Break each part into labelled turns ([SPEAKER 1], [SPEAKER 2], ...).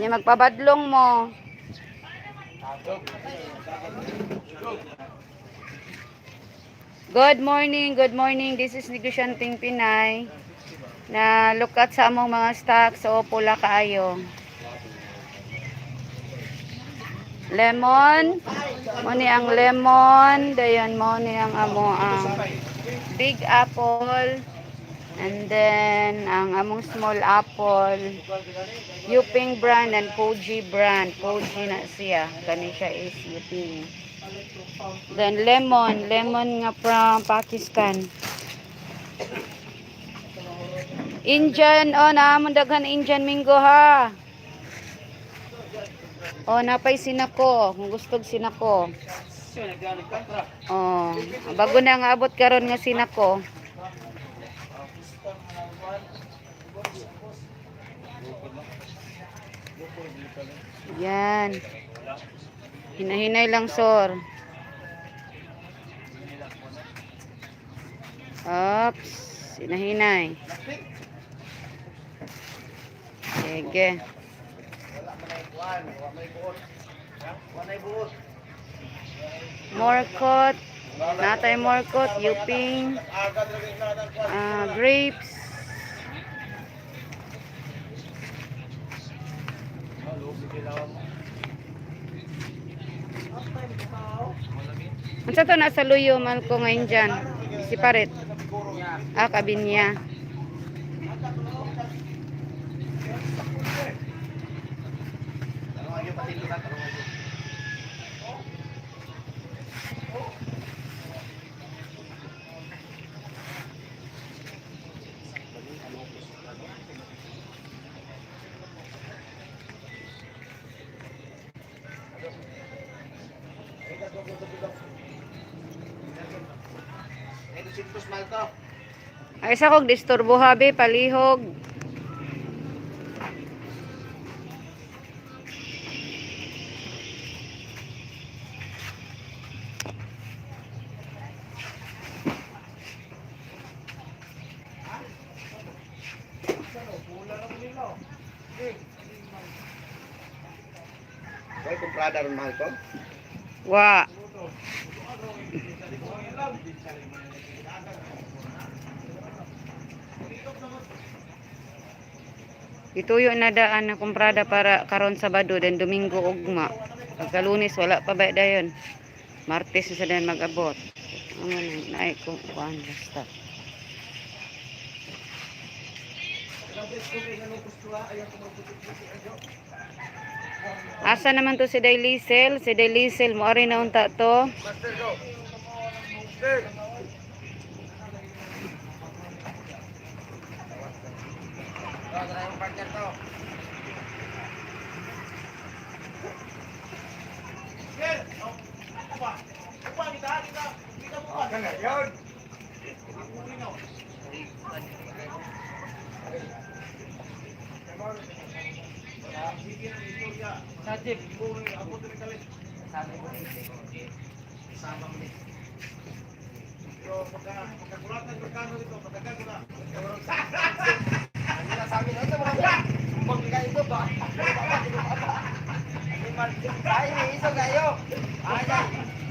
[SPEAKER 1] Kanya magpabadlong mo. Good morning. This is Negosyanteng Pinay. Na look at sa among mga stocks. O pula kaayo. Lemon. Muni ang lemon. Dayon mo ni ang amo ang big apple. And then ang among small apple. Yuping brand and Fuji brand. Fuji na siya. Kani siya is Yuping. Then lemon nga from Pakistan. Indian, naamon daghan Indian mango ha. Napay sinako, kung gustog sinako. Bago na nga abot karon nga sinako. Yan. Hinahinay lang sor. Oops, hinahinay. Sige. Morcot. Natay morcot, Yuping. Grapes. Unsa to nasa luyo man ko ngayon dyan? Siparet. Kabinya. Ay sa kog disturbo habi palihog.
[SPEAKER 2] Kaya kumprada ron mahal ko?
[SPEAKER 1] Wa. Ituyo na daan na kumprada para karon Sabado den Domingo ugma. Pagka Lunes wala pa ba dayon. Martes sa dan mag-abot. Ano na ko kuan basta. Asa naman to si Daily Sale? Si Daily Sale mo ari na unta to.
[SPEAKER 2] Sajib, ako tuloy kalit. Sabi mo sama mo. So, pagkakulatan ko kano dito, pagkagal ko na. Ang sinasabi na ito, mga sumbang bigay ito ba? Ay, may iso kayo.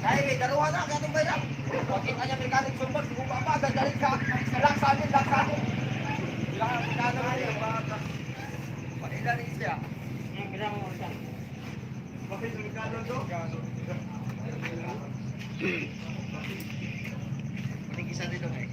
[SPEAKER 2] Ay, may daruhan na, kaya itong bayan. Huwag yung kanya mekanik sumbang, kung pa, dadalit ka. Lang sa amin. Lang ang mekano rin. Panilan rin siya. Bakit yung mekano ito? Isa dito eh.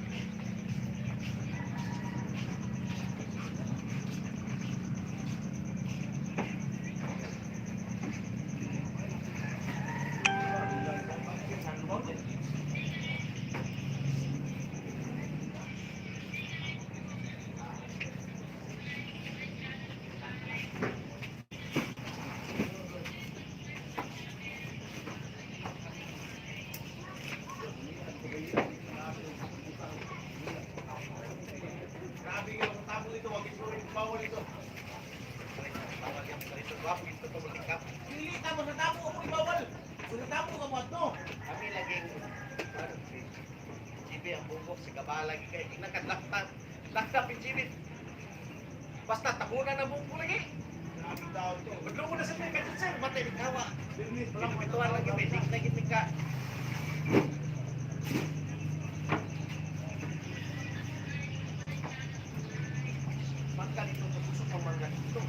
[SPEAKER 2] Lagi kay nakadlakta pinjibit. Basta takunan na buko lagi. Maglo mo na sa mga sir, matay ni kawa. Walang pituan lagi, may dik lagi ni ka. Mangka dito sa puso pa mangga dito.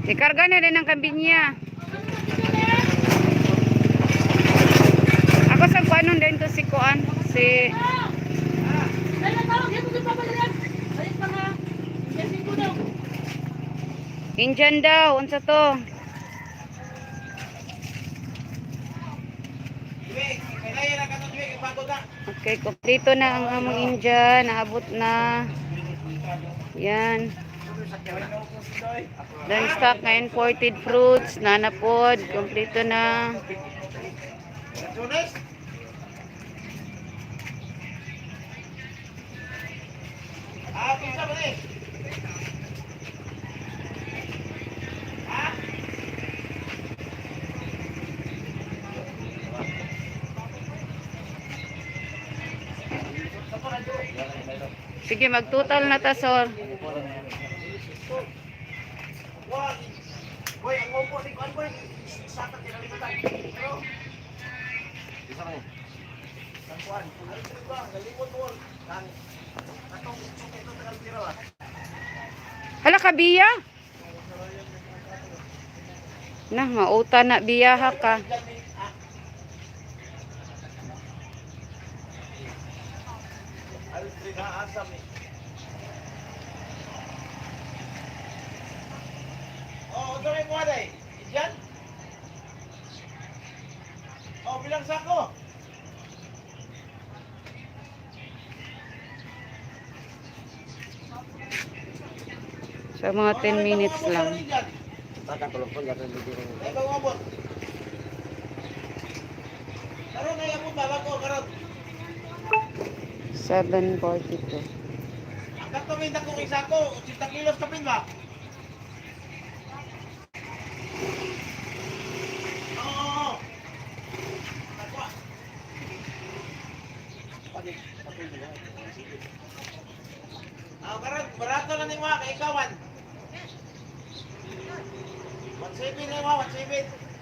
[SPEAKER 1] Ikarga na rin ang kabinya. Ako sa kuanon din to si Kuan. Si Injan daw. Unsa to? Okay, kompleto na ang among Injan. Naabot na. Yan. Then stock na imported fruits. Nanapod. Kompleto na. Sige, mag-total na ta, Sor.
[SPEAKER 2] Boy, ang upo ni Kuan boy. Sakit kinalimutan. Pero isa man. Ang Kuan, galimot mo. Kan atong suki to tagal tira ba.
[SPEAKER 1] Hala ka, biya? Nah, mauta na biyaha ka.
[SPEAKER 2] Oh, ito rin mo aday. Diyan? Oh, bilang sako.
[SPEAKER 1] So, mga 10 minutes lang.
[SPEAKER 2] Baka tulong-tulong natin dito. Ay, bang abot. Karon ay abot ba ko karon?
[SPEAKER 1] 7:42.
[SPEAKER 2] Ang katumin na kong isako, 80 kilos kapin ba? Oo. Takwa. Karon, barato na ni mga kaikawan. 1.7 na mga, 1.7.